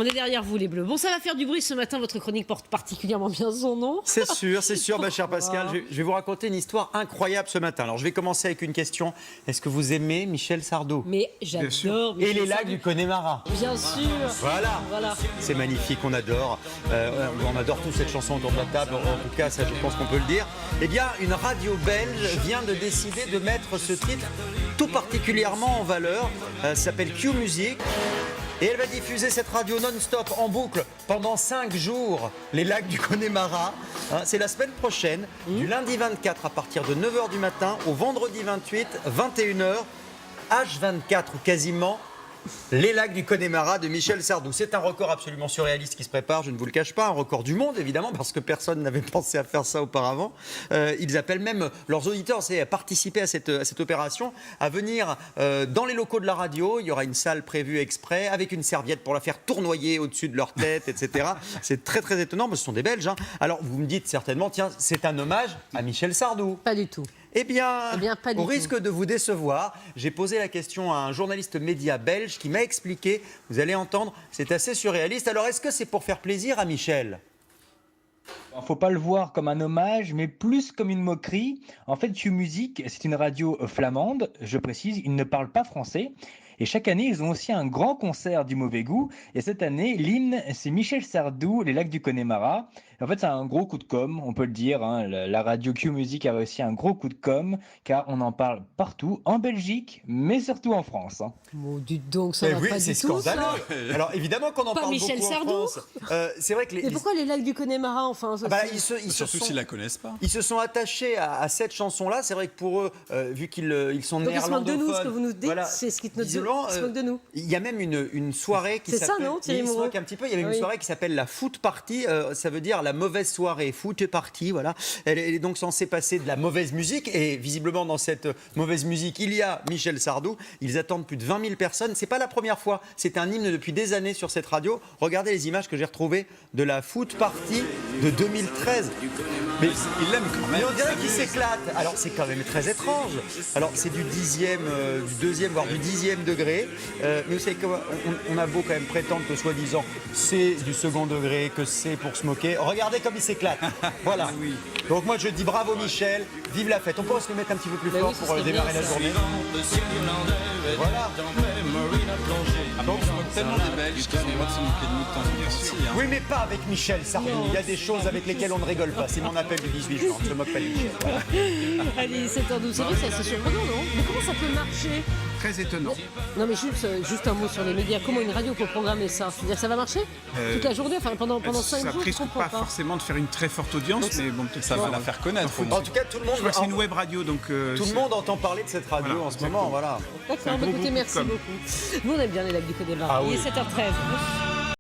On est derrière vous, les Bleus. Bon, ça va faire du bruit ce matin. Votre chronique porte particulièrement bien son nom. C'est sûr, ma chère Pascal. Je vais vous raconter une histoire incroyable ce matin. Alors, je vais commencer avec une question. Est-ce que vous aimez Michel Sardou? Mais j'adore. Et les lacs du Connemara. Bien sûr. Voilà. C'est magnifique, on adore. On adore tous cette chanson autour de la table. En tout cas, ça, je pense qu'on peut le dire. Eh bien, une radio belge vient de décider de mettre ce titre tout particulièrement en valeur. Ça s'appelle Q Music. Et elle va diffuser cette radio non-stop en boucle pendant 5 jours, les lacs du Connemara. C'est la semaine prochaine, du lundi 24 à partir de 9h du matin au vendredi 28, 21h, H24 ou quasiment. Les lacs du Connemara de Michel Sardou. C'est un record absolument surréaliste qui se prépare, je ne vous le cache pas, un record du monde évidemment, parce que personne n'avait pensé à faire ça auparavant. Ils appellent même leurs auditeurs à participer à cette opération, à venir dans les locaux de la radio. Il y aura une salle prévue exprès, avec une serviette pour la faire tournoyer au-dessus de leur tête, etc. C'est très très étonnant, mais ce sont des Belges. Alors vous me dites certainement, tiens, c'est un hommage à Michel Sardou. Pas du tout. Eh bien, pas du au tout. risque de vous décevoir, j'ai posé la question à un journaliste média belge qui m'a expliqué, vous allez entendre, c'est assez surréaliste. Alors, est-ce que c'est pour faire plaisir à Michel ? Il ne faut pas le voir comme un hommage, mais plus comme une moquerie. En fait, Q Music, c'est une radio flamande, je précise, ils ne parlent pas français. Et chaque année, ils ont aussi un grand concert du mauvais goût. Et cette année, l'hymne, c'est Michel Sardou, les lacs du Connemara. En fait, c'est un gros coup de com', on peut le dire. La radio Q Music a réussi un gros coup de com', car on en parle partout, en Belgique, mais surtout en France. Bon, dites donc, ça va pas c'est du tout, scandaleux. ça. Alors, évidemment qu'on en Pas parle Michel beaucoup Sardou. en France. C'est vrai que Mais pourquoi les lacs du Connemara, enfin Surtout s'ils la connaissent pas. Ils se sont attachés à cette chanson-là. C'est vrai que pour eux, vu qu'ils sont donc néerlandophones... ils se moquent de nous, ce que vous nous dites, voilà, c'est ce qui te nous dit. Ils se moquent de nous. Il y a même une soirée qui s'appelle... C'est ça, non, Thierry Moreau ? Un petit peu. Il y avait une soirée qui s'appelle la Foot Party. Ça veut dire la mauvaise soirée. Foot Party, voilà. Elle est donc censée passer de la mauvaise musique. Et visiblement, dans cette mauvaise musique, il y a Michel Sardou. Ils attendent plus de 20 000 personnes. C'est pas la première fois. C'est un hymne depuis des années sur cette radio. Regardez les images que j'ai retrouvées de la Foot Party de 2013. Mais il l'aime quand même. Mais on dirait qu'il s'éclate. Alors c'est quand même très étrange. Alors c'est du deuxième, voire du 10e degré. Mais vous savez quoi, on a beau quand même prétendre que soi-disant c'est du second degré, que c'est pour se moquer. Regardez comme il s'éclate. Voilà. Oui. Donc moi je dis bravo Michel, vive la fête. On pourrait se le mettre un petit peu plus fort pour démarrer la journée. Voilà. Donc, on se moque tellement des Belges qu'ils ont le droit de se moquer de nous de temps en temps aussi. Oui, mais pas avec Michel Sardou. Il y a des choses avec lesquelles on ne rigole pas. C'est mon appel du 18 juin. On ne se moque pas de Michel. Voilà. Allez, 7h12, c'est vrai, c'est assez surprenant, non? Mais comment ça peut marcher? Très étonnant. Non, mais juste un mot sur les médias. Comment une radio peut programmer ça? C'est-à-dire que ça va marcher toute la journée, enfin pendant 5 jours? Ça risque pas forcéément de faire une très forte audience, donc, mais bon, peut-être ça va la faire connaître. En tout cas, tout le monde. C'est une web radio, donc tout le monde entend parler de cette radio en ce moment. Voilà. D'accord, écoutez, merci beaucoup. Nous, on aime bien les lacs du Connemara. Il est 7h13.